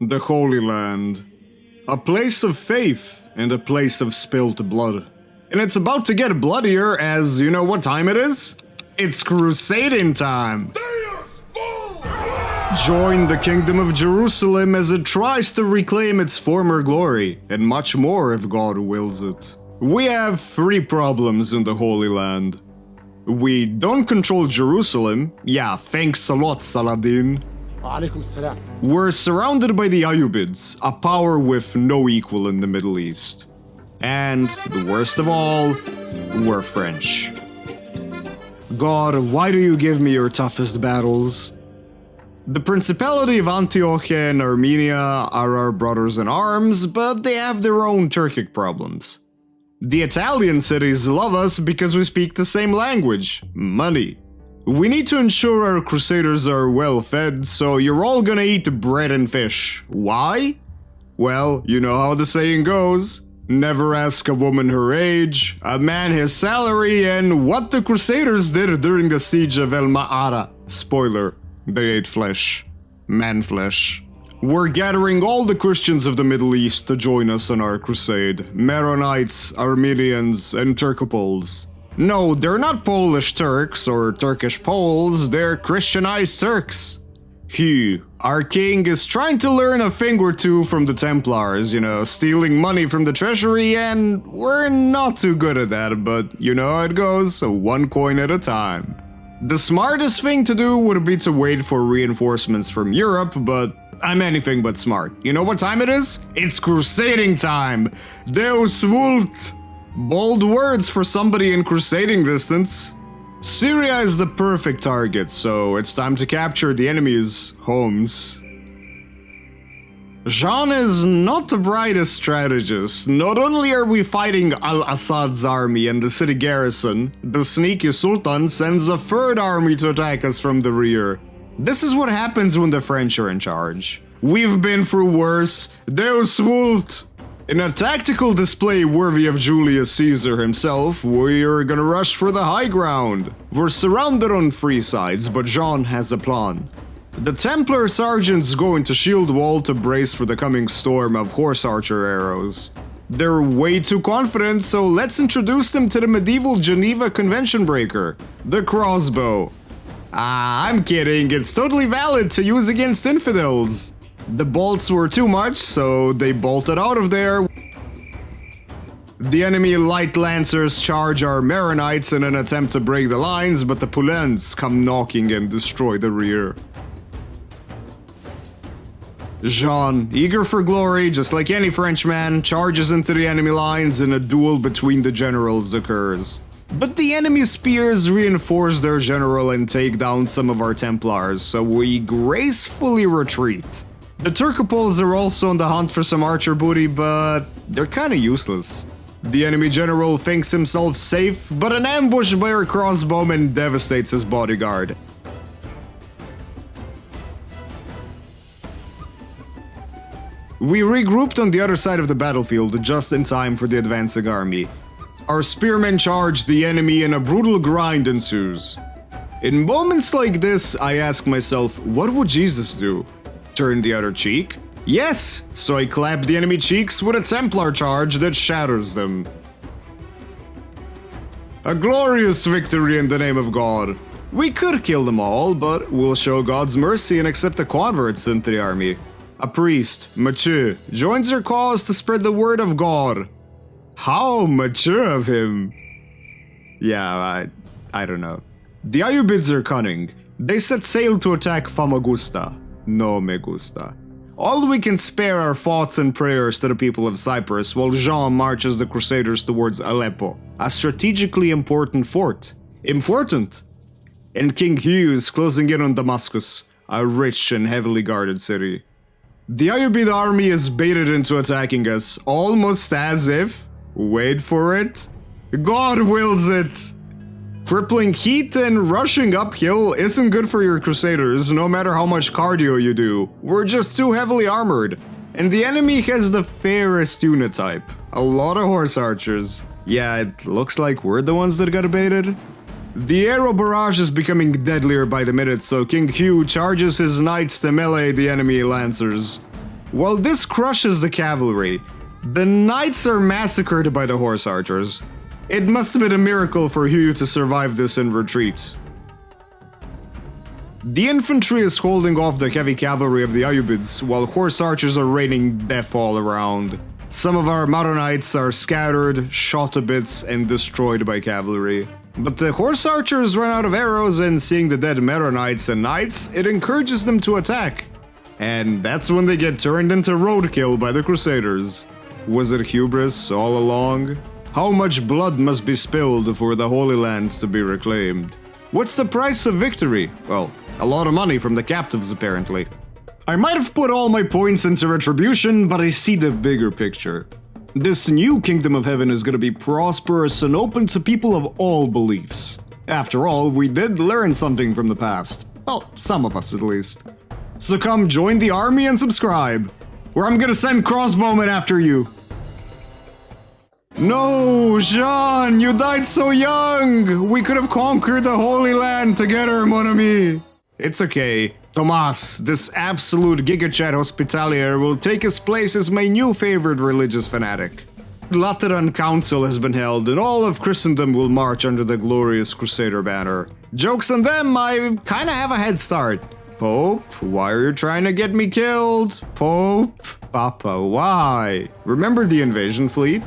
The Holy Land. A place of faith and a place of spilt blood. And it's about to get bloodier as you know what time it is? It's Crusading time! DEUS VULT! Join the Kingdom of Jerusalem as it tries to reclaim its former glory, and much more if God wills it. We have three problems in the Holy Land. We don't control Jerusalem. Yeah, thanks a lot, Saladin. We're surrounded by the Ayyubids, a power with no equal in the Middle East. And, the worst of all, we're French. God, why do you give me your toughest battles? The Principality of Antioch and Armenia are our brothers in arms, but they have their own Turkic problems. The Italian cities love us because we speak the same language, money. We need to ensure our Crusaders are well fed, so you're all gonna eat bread and fish. Why? Well, you know how the saying goes. Never ask a woman her age, a man his salary, and what the Crusaders did during the siege of El Ma'ara. Spoiler, they ate flesh. Man flesh. We're gathering all the Christians of the Middle East to join us on our crusade. Maronites, Armenians, and Turcopoles. No, they're not Polish Turks or Turkish Poles, they're Christianized Turks. Our king is trying to learn a thing or two from the Templars, stealing money from the treasury, and we're not too good at that, but you know how it goes, one coin at a time. The smartest thing to do would be to wait for reinforcements from Europe, but I'm anything but smart. You know what time it is? It's Crusading time! Deus Vult! Bold words for somebody in crusading distance. Syria is the perfect target, so it's time to capture the enemy's homes. Jean is not the brightest strategist. Not only are we fighting Al-Assad's army and the city garrison, the sneaky Sultan sends a third army to attack us from the rear. This is what happens when the French are in charge. We've been through worse. Deus Vult! In a tactical display worthy of Julius Caesar himself, we're gonna rush for the high ground. We're surrounded on three sides, but Jean has a plan. The Templar sergeants go into shield wall to brace for the coming storm of horse archer arrows. They're way too confident, so let's introduce them to the medieval Geneva Convention breaker, the crossbow. I'm kidding, it's totally valid to use against infidels. The bolts were too much, so they bolted out of there. The enemy light lancers charge our Maronites in an attempt to break the lines, but the Poulains come knocking and destroy the rear. Jean, eager for glory, just like any Frenchman, charges into the enemy lines and a duel between the generals occurs. But the enemy spears reinforce their general and take down some of our Templars, so we gracefully retreat. The Turcopoles are also on the hunt for some archer booty, but they're kinda useless. The enemy general thinks himself safe, but an ambush by our crossbowmen devastates his bodyguard. We regrouped on the other side of the battlefield just in time for the advancing army. Our spearmen charge the enemy and a brutal grind ensues. In moments like this, I ask myself, what would Jesus do? Turn the other cheek? Yes! So I clap the enemy cheeks with a Templar charge that shatters them. A glorious victory in the name of God. We could kill them all, but we'll show God's mercy and accept the converts into the army. A priest, Mathieu, joins our cause to spread the word of God. How mature of him. Yeah, I don't know. The Ayyubids are cunning. They set sail to attack Famagusta. No me gusta. All we can spare are thoughts and prayers to the people of Cyprus while Jean marches the Crusaders towards Aleppo, a strategically important fort. Important! And King Hugh is closing in on Damascus, a rich and heavily guarded city. The Ayyubid army is baited into attacking us, almost as if, wait for it, God wills it! Crippling heat and rushing uphill isn't good for your Crusaders, no matter how much cardio you do. We're just too heavily armored. And the enemy has the fairest unit type. A lot of horse archers. Yeah, it looks like we're the ones that got baited. The arrow barrage is becoming deadlier by the minute, so King Hugh charges his knights to melee the enemy lancers. While this crushes the cavalry, the knights are massacred by the horse archers. It must have been a miracle for Hugh to survive this in retreat. The infantry is holding off the heavy cavalry of the Ayyubids, while horse archers are raining death all around. Some of our Maronites are scattered, shot to bits, and destroyed by cavalry. But the horse archers run out of arrows, and seeing the dead Maronites and knights, it encourages them to attack. And that's when they get turned into roadkill by the Crusaders. Was it hubris all along? How much blood must be spilled for the Holy Land to be reclaimed? What's the price of victory? Well, a lot of money from the captives apparently. I might have put all my points into retribution, but I see the bigger picture. This new Kingdom of Heaven is gonna be prosperous and open to people of all beliefs. After all, we did learn something from the past. Well, some of us at least. So come join the army and subscribe, or I'm gonna send Crossbowmen after you. No, Jean, you died so young! We could have conquered the Holy Land together, mon ami! It's okay. Tomas, this absolute gigachat hospitalier, will take his place as my new favorite religious fanatic. Lateran Council has been held, and all of Christendom will march under the glorious Crusader banner. Joke's on them, I kinda have a head start. Pope, why are you trying to get me killed? Pope, Papa, why? Remember the invasion fleet?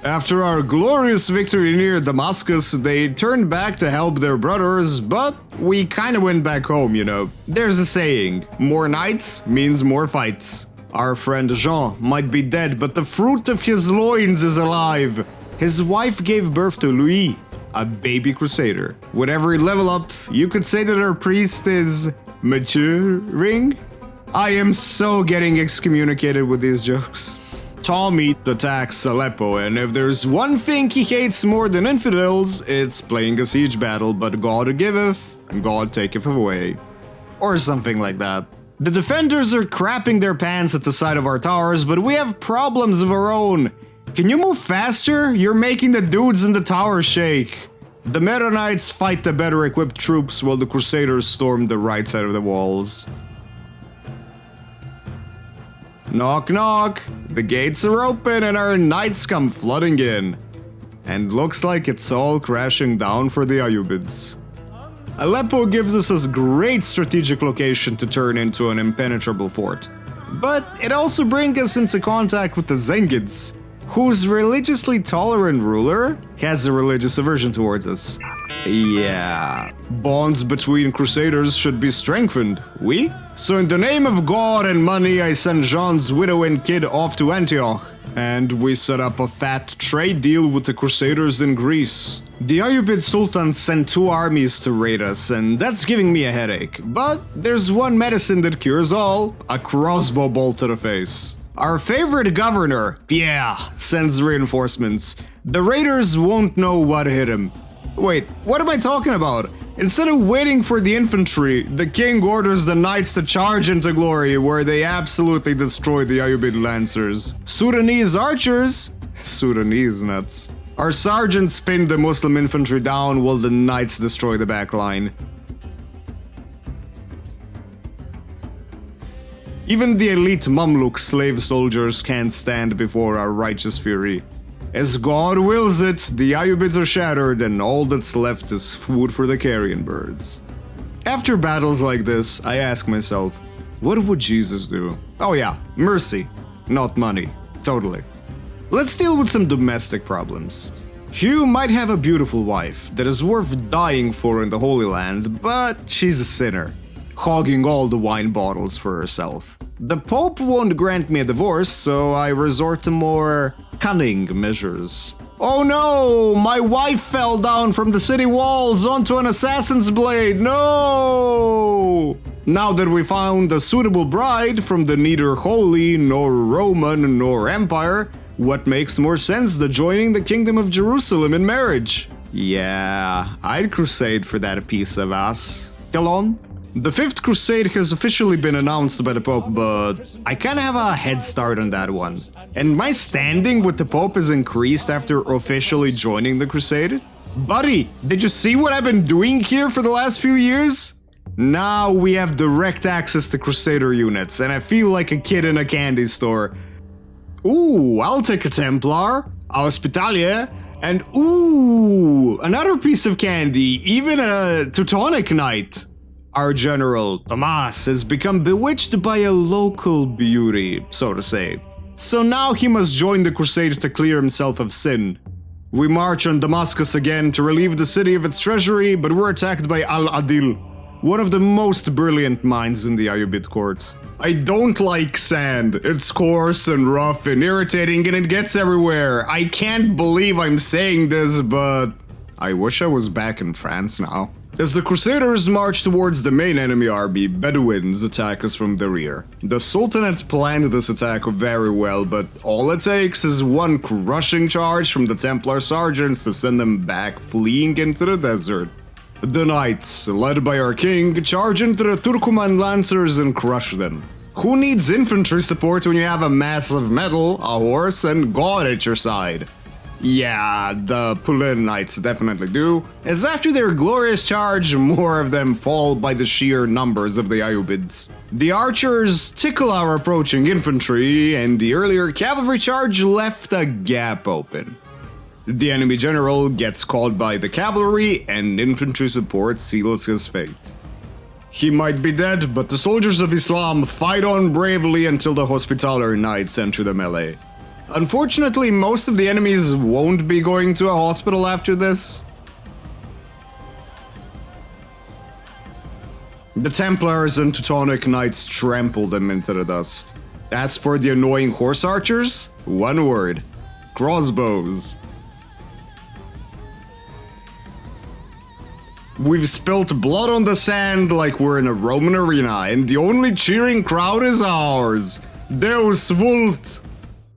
After our glorious victory near Damascus, they turned back to help their brothers, but we kinda went back home, you know. There's a saying, more knights means more fights. Our friend Jean might be dead, but the fruit of his loins is alive. His wife gave birth to Louis, a baby crusader. With every level up, you could say that our priest is maturing? I am so getting excommunicated with these jokes. Tommy attacks Aleppo, and if there's one thing he hates more than infidels, it's playing a siege battle, but God giveth, and God taketh away. Or something like that. The defenders are crapping their pants at the side of our towers, but we have problems of our own. Can you move faster? You're making the dudes in the tower shake. The Maronites fight the better equipped troops while the Crusaders storm the right side of the walls. Knock knock, the gates are open and our knights come flooding in. And looks like it's all crashing down for the Ayyubids. Aleppo gives us a great strategic location to turn into an impenetrable fort. But it also brings us into contact with the Zengids, whose religiously tolerant ruler has a religious aversion towards us. Yeah, bonds between Crusaders should be strengthened, oui? So in the name of God and money, I send Jean's widow and kid off to Antioch. And we set up a fat trade deal with the Crusaders in Greece. The Ayyubid Sultan sent 2 armies to raid us, and that's giving me a headache. But there's one medicine that cures all, a crossbow bolt to the face. Our favorite governor, Pierre, sends reinforcements. The raiders won't know what hit him. Wait, what am I talking about? Instead of waiting for the infantry, the king orders the knights to charge into glory, where they absolutely destroy the Ayyubid lancers. Sudanese archers? Sudanese nuts. Our sergeants pinned the Muslim infantry down while the knights destroy the back line. Even the elite Mamluk slave soldiers can't stand before our righteous fury. As God wills it, the Ayyubids are shattered and all that's left is food for the carrion birds. After battles like this, I ask myself, what would Jesus do? Oh yeah, mercy, not money, totally. Let's deal with some domestic problems. Hugh might have a beautiful wife that is worth dying for in the Holy Land, but she's a sinner, hogging all the wine bottles for herself. The Pope won't grant me a divorce, so I resort to more cunning measures. Oh no! My wife fell down from the city walls onto an assassin's blade! No! Now that we found a suitable bride from the neither Holy, nor Roman, nor Empire, what makes more sense than joining the Kingdom of Jerusalem in marriage? Yeah, I'd crusade for that piece of ass. Calon? The 5th Crusade has officially been announced by the Pope, but I kinda have a head start on that one. And my standing with the Pope is increased after officially joining the Crusade. Buddy, did you see what I've been doing here for the last few years? Now we have direct access to Crusader units, and I feel like a kid in a candy store. Ooh, I'll take a Templar, a Hospitalier, and ooh, another piece of candy, even a Teutonic Knight. Our general, Tomas, has become bewitched by a local beauty, so to say. So now he must join the Crusades to clear himself of sin. We march on Damascus again to relieve the city of its treasury, but we're attacked by Al-Adil, one of the most brilliant minds in the Ayyubid court. I don't like sand. It's coarse and rough and irritating and it gets everywhere. I can't believe I'm saying this, but I wish I was back in France now. As the Crusaders march towards the main enemy army, Bedouins attack us from the rear. The Sultanate planned this attack very well, but all it takes is one crushing charge from the Templar sergeants to send them back fleeing into the desert. The knights, led by our king, charge into the Turkoman lancers and crush them. Who needs infantry support when you have a massive medal, a horse, and God at your side? Yeah, the Pulin knights definitely do, as after their glorious charge, more of them fall by the sheer numbers of the Ayyubids. The archers tickle our approaching infantry, and the earlier cavalry charge left a gap open. The enemy general gets caught by the cavalry, and infantry support seals his fate. He might be dead, but the soldiers of Islam fight on bravely until the Hospitaller knights enter the melee. Unfortunately, most of the enemies won't be going to a hospital after this. The Templars and Teutonic Knights trample them into the dust. As for the annoying horse archers, one word: crossbows. We've spilt blood on the sand like we're in a Roman arena, and the only cheering crowd is ours. Deus Vult!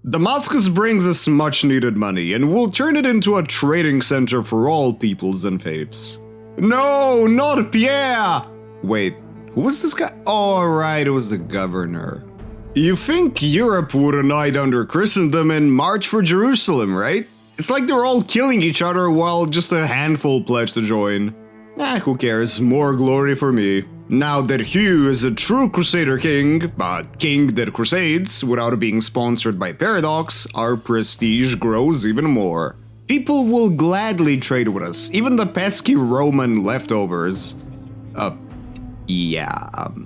Damascus brings us much needed money, and we'll turn it into a trading center for all peoples and faiths. No, not Pierre! Wait, who was this guy? Oh, right, it was the governor. You think Europe would unite under Christendom and march for Jerusalem, right? It's like they're all killing each other while just a handful pledge to join. Who cares, more glory for me. Now that Hugh is a true Crusader king, a king that crusades, without being sponsored by Paradox, our prestige grows even more. People will gladly trade with us, even the pesky Roman leftovers.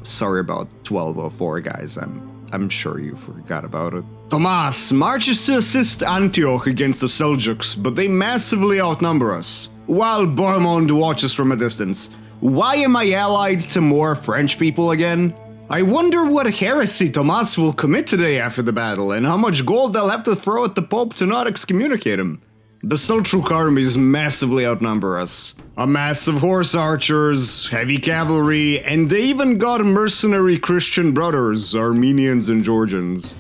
Sorry about 1204, guys, I'm sure you forgot about it. Tomas marches to assist Antioch against the Seljuks, but they massively outnumber us. While Bohemond watches from a distance. Why am I allied to more French people again? I wonder what heresy Tomas will commit today after the battle, and how much gold they'll have to throw at the Pope to not excommunicate him. The Seljuk armies massively outnumber us. A mass of horse archers, heavy cavalry, and they even got mercenary Christian brothers, Armenians and Georgians.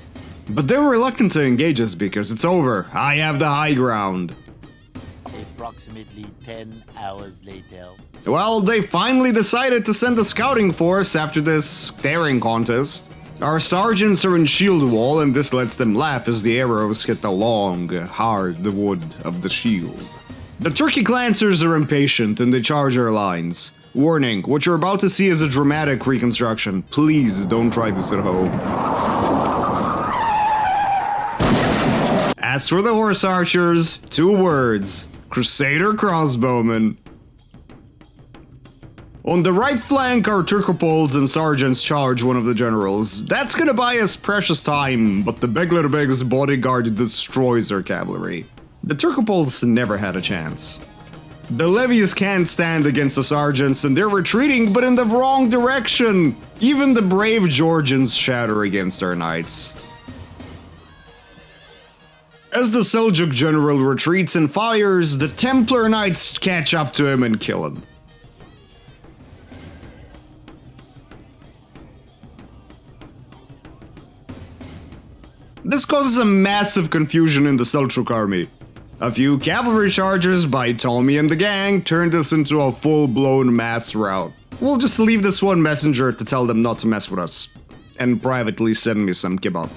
But they're reluctant to engage us because it's over. I have the high ground. Approximately 10 hours later. Well, they finally decided to send a scouting force after this staring contest. Our sergeants are in shield wall, and this lets them laugh as the arrows hit the long, hard wood of the shield. The Turkic Lancers are impatient and they charge our lines. Warning, what you're about to see is a dramatic reconstruction. Please don't try this at home. As for the horse archers, 2 words: Crusader crossbowmen. On the right flank, our Turkopoles and sergeants charge one of the generals. That's gonna buy us precious time, but the Beglerbeg's bodyguard destroys our cavalry. The Turkopoles never had a chance. The levies can't stand against the sergeants and they're retreating, but in the wrong direction. Even the brave Georgians shatter against our knights. As the Seljuk general retreats and fires, the Templar knights catch up to him and kill him. This causes a massive confusion in the Seljuk army. A few cavalry charges by Tommy and the gang turned this into a full-blown mass rout. We'll just leave this one messenger to tell them not to mess with us, and privately send me some kebab.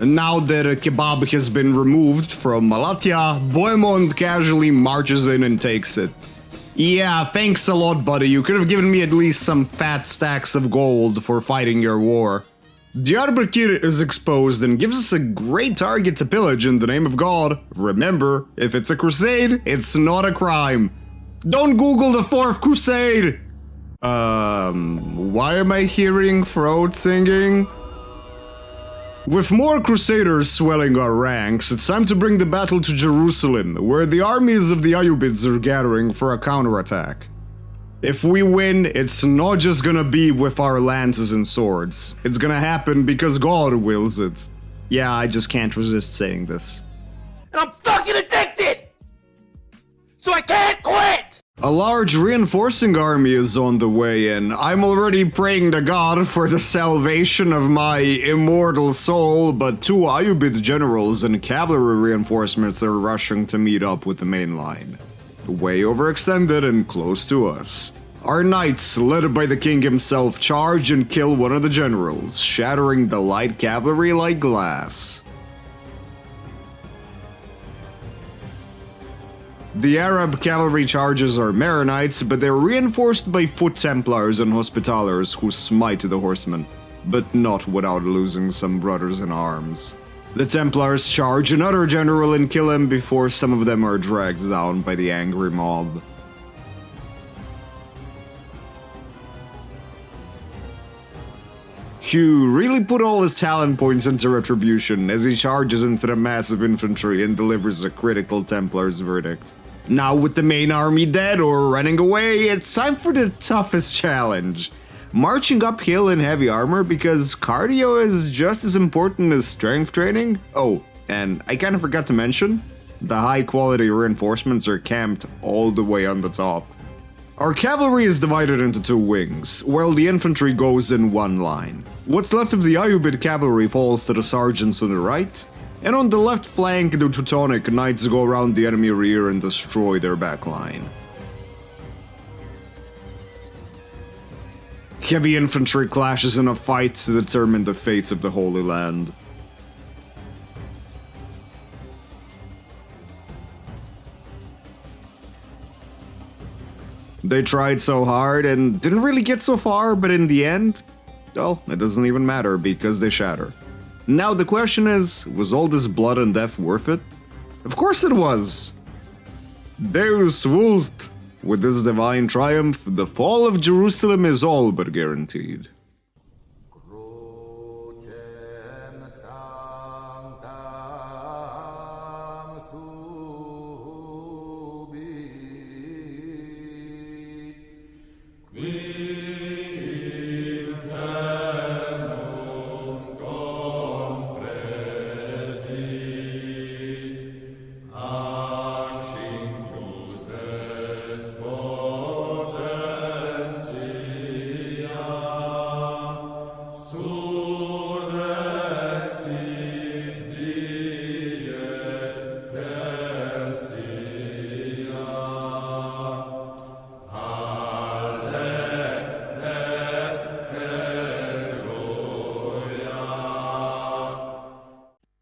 And now that a kebab has been removed from Malatya, Bohemond casually marches in and takes it. Yeah, thanks a lot, buddy. You could have given me at least some fat stacks of gold for fighting your war. Diyarbakir is exposed and gives us a great target to pillage in the name of God. Remember, if it's a crusade, it's not a crime. Don't Google the Fourth Crusade! Why am I hearing throat singing? With more Crusaders swelling our ranks, it's time to bring the battle to Jerusalem, where the armies of the Ayyubids are gathering for a counterattack. If we win, it's not just gonna be with our lances and swords. It's gonna happen because God wills it. Yeah, I just can't resist saying this. And I'm fucking addicted! So I can't quit! A large reinforcing army is on the way in. I'm already praying to God for the salvation of my immortal soul, but 2 Ayyubid generals and cavalry reinforcements are rushing to meet up with the main line. Way overextended and close to us. Our knights, led by the king himself, charge and kill one of the generals, shattering the light cavalry like glass. The Arab cavalry charges are Maronites, but they're reinforced by foot Templars and Hospitallers who smite the horsemen, but not without losing some brothers in arms. The Templars charge another general and kill him before some of them are dragged down by the angry mob. Hugh really put all his talent points into retribution as he charges into the massive infantry and delivers a critical Templar's verdict. Now with the main army dead or running away, it's time for the toughest challenge. Marching uphill in heavy armor because cardio is just as important as strength training. Oh, and I kinda forgot to mention, the high quality reinforcements are camped all the way on the top. Our cavalry is divided into 2 wings, while the infantry goes in one line. What's left of the Ayyubid cavalry falls to the sergeants on the right, and on the left flank the Teutonic knights go around the enemy rear and destroy their backline. Heavy infantry clashes in a fight to determine the fate of the Holy Land. They tried so hard and didn't really get so far, but in the end, well, it doesn't even matter because they shatter. Now the question is, was all this blood and death worth it? Of course it was! Deus Vult! With this divine triumph, the fall of Jerusalem is all but guaranteed.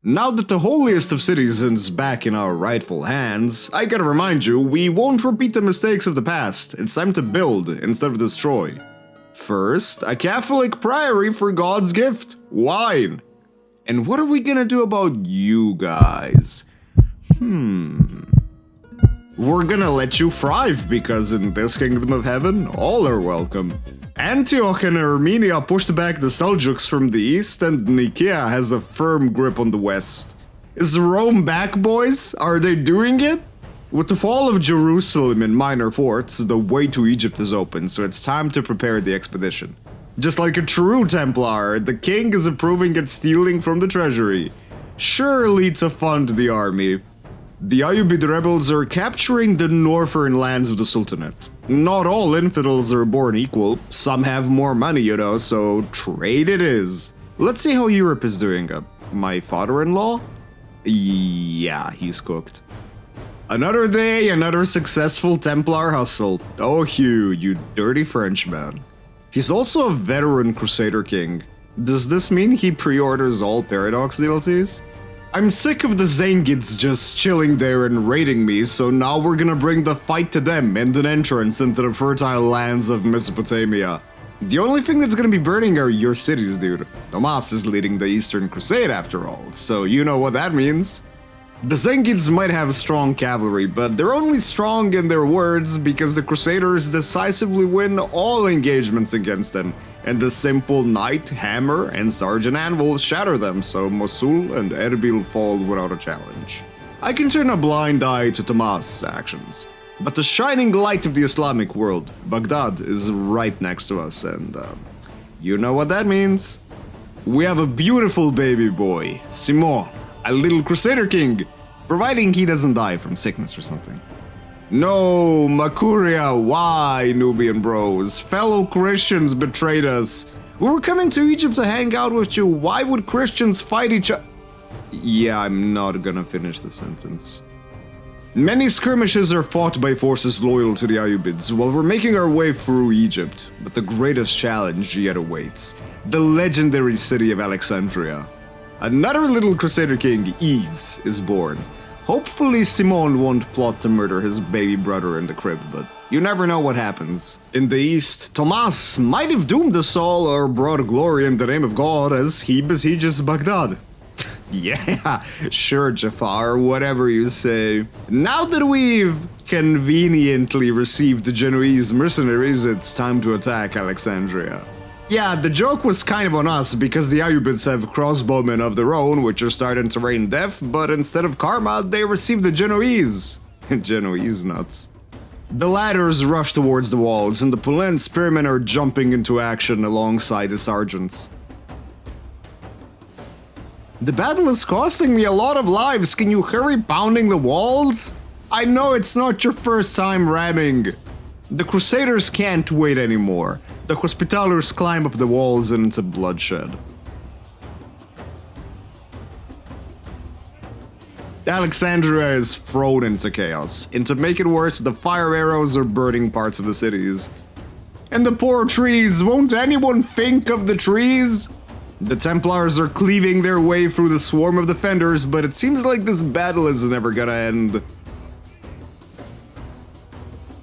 Now that the holiest of cities is back in our rightful hands, I gotta remind you, we won't repeat the mistakes of the past. It's time to build instead of destroy. First, a Catholic priory for God's gift, wine. And what are we gonna do about you guys? We're gonna let you thrive, because in this kingdom of heaven, all are welcome. Antioch and Armenia pushed back the Seljuks from the east, and Nicaea has a firm grip on the west. Is Rome back, boys? Are they doing it? With the fall of Jerusalem and minor forts, the way to Egypt is open, so it's time to prepare the expedition. Just like a true Templar, the king is approving at stealing from the treasury, surely to fund the army. The Ayyubid rebels are capturing the northern lands of the Sultanate. Not all infidels are born equal, some have more money, you know, so trade it is. Let's see how Europe is doing. My father-in-law? Yeah, he's cooked. Another day, another successful Templar hustle. Oh Hugh, you dirty Frenchman. He's also a veteran Crusader king. Does this mean he pre-orders all Paradox DLCs? I'm sick of the Zengids just chilling there and raiding me, so now we're gonna bring the fight to them and an entrance into the fertile lands of Mesopotamia. The only thing that's gonna be burning are your cities, dude. Tomas is leading the Eastern Crusade after all, so you know what that means. The Zengids might have strong cavalry, but they're only strong in their words because the Crusaders decisively win all engagements against them, and the simple knight, hammer, and sergeant anvil shatter them, so Mosul and Erbil fall without a challenge. I can turn a blind eye to Tomas' actions, but the shining light of the Islamic world, Baghdad, is right next to us, and you know what that means. We have a beautiful baby boy, Simon, a little Crusader king, providing he doesn't die from sickness or something. No, Makuria, why, Nubian bros? Fellow Christians betrayed us. We were coming to Egypt to hang out with you. Why would Christians fight each other? Yeah, I'm not gonna finish the sentence. Many skirmishes are fought by forces loyal to the Ayyubids while we're making our way through Egypt, but the greatest challenge yet awaits: the legendary city of Alexandria. Another little Crusader king, Yves, is born. Hopefully Simon won't plot to murder his baby brother in the crib, but you never know what happens. In the east, Tomas might have doomed us all or brought glory in the name of God as he besieges Baghdad. Yeah, sure, Jafar, whatever you say. Now that we've conveniently received the Genoese mercenaries, it's time to attack Alexandria. Yeah, the joke was kind of on us because the Ayyubids have crossbowmen of their own which are starting to rain death, but instead of karma, they received the Genoese. Genoese nuts. The ladders rush towards the walls, and the Poland spearmen are jumping into action alongside the sergeants. The battle is costing me a lot of lives. Can you hurry pounding the walls? I know it's not your first time ramming. The Crusaders can't wait anymore. The Hospitallers climb up the walls and into bloodshed. Alexandria is thrown into chaos, and to make it worse, the fire arrows are burning parts of the cities. And the poor trees, won't anyone think of the trees? The Templars are cleaving their way through the swarm of defenders, but it seems like this battle is never gonna end.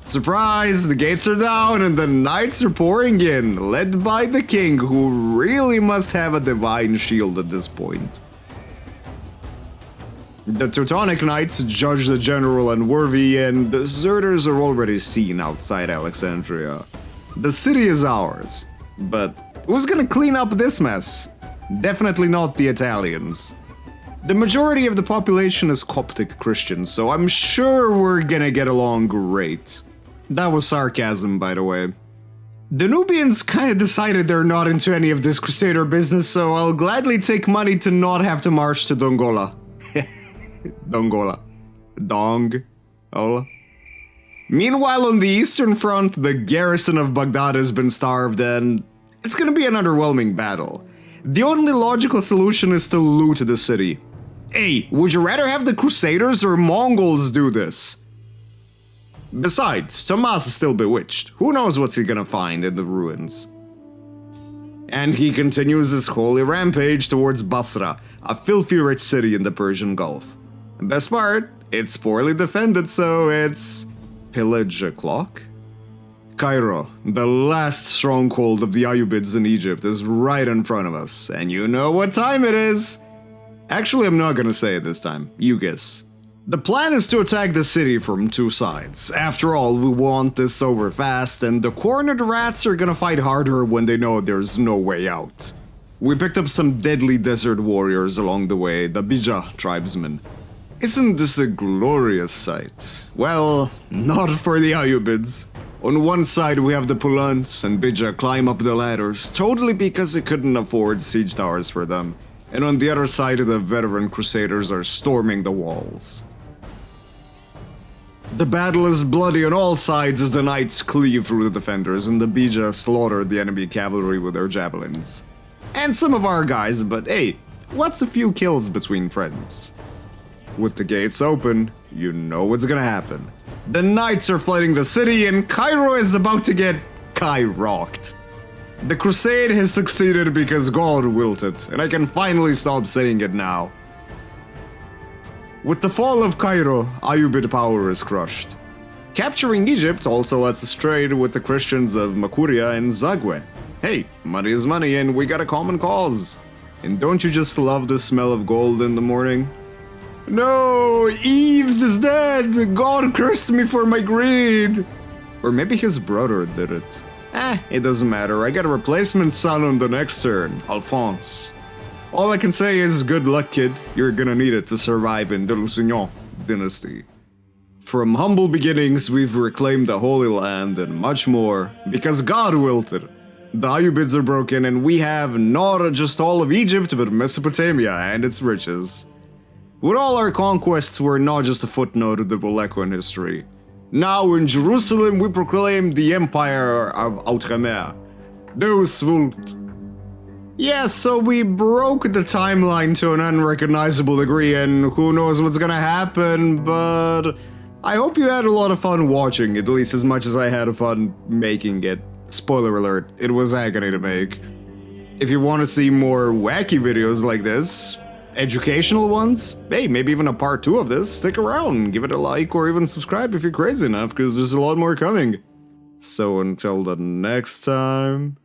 Surprise! The gates are down and the knights are pouring in, led by the king, who really must have a divine shield at this point. The Teutonic Knights judge the general unworthy, and deserters are already seen outside Alexandria. The city is ours, but who's gonna clean up this mess? Definitely not the Italians. The majority of the population is Coptic Christian, so I'm sure we're gonna get along great. That was sarcasm, by the way. The Nubians kinda decided they're not into any of this Crusader business, so I'll gladly take money to not have to march to Dongola. Dongola. Dong-ola. Meanwhile, on the eastern front, the garrison of Baghdad has been starved, and it's gonna be an underwhelming battle. The only logical solution is to loot the city. Hey, would you rather have the Crusaders or Mongols do this? Besides, Tomas is still bewitched. Who knows what's he gonna find in the ruins? And he continues his holy rampage towards Basra, a filthy rich city in the Persian Gulf. And best part, it's poorly defended, so it's pillage o'clock? Cairo, the last stronghold of the Ayyubids in Egypt, is right in front of us, and you know what time it is! Actually, I'm not gonna say it this time. You guess. The plan is to attack the city from two sides. After all, we want this over fast, and the cornered rats are gonna fight harder when they know there's no way out. We picked up some deadly desert warriors along the way, the Bija tribesmen. Isn't this a glorious sight? Well, not for the Ayyubids. On one side we have the Pulants and Bija climb up the ladders, totally because they couldn't afford siege towers for them. And on the other side, the veteran Crusaders are storming the walls. The battle is bloody on all sides as the knights cleave through the defenders and the Bija slaughter the enemy cavalry with their javelins. And some of our guys, but hey, what's a few kills between friends? With the gates open, you know what's gonna happen. The knights are flooding the city and Cairo is about to get Kai-rocked. The crusade has succeeded because God willed it, and I can finally stop saying it now. With the fall of Cairo, Ayyubid power is crushed. Capturing Egypt also lets us trade with the Christians of Makuria and Zagwe. Hey, money is money and we got a common cause. And don't you just love the smell of gold in the morning? No, Eves is dead! God cursed me for my greed! Or maybe his brother did it. It doesn't matter, I got a replacement son on the next turn, Alphonse. All I can say is good luck, kid. You're gonna need it to survive in the Lusignan dynasty. From humble beginnings, we've reclaimed the Holy Land and much more, because God willed it. The Ayyubids are broken and we have not just all of Egypt, but Mesopotamia and its riches. With all our conquests, we're not just a footnote of the Boleco in history. Now in Jerusalem, we proclaim the Empire of Outremer. DEUS VULT. Yeah, so we broke the timeline to an unrecognizable degree and who knows what's gonna happen, but I hope you had a lot of fun watching, at least as much as I had fun making it. Spoiler alert, it was agony to make. If you want to see more wacky videos like this, educational ones, hey, maybe even a part 2 of this, stick around, give it a like or even subscribe if you're crazy enough, because there's a lot more coming. So until the next time...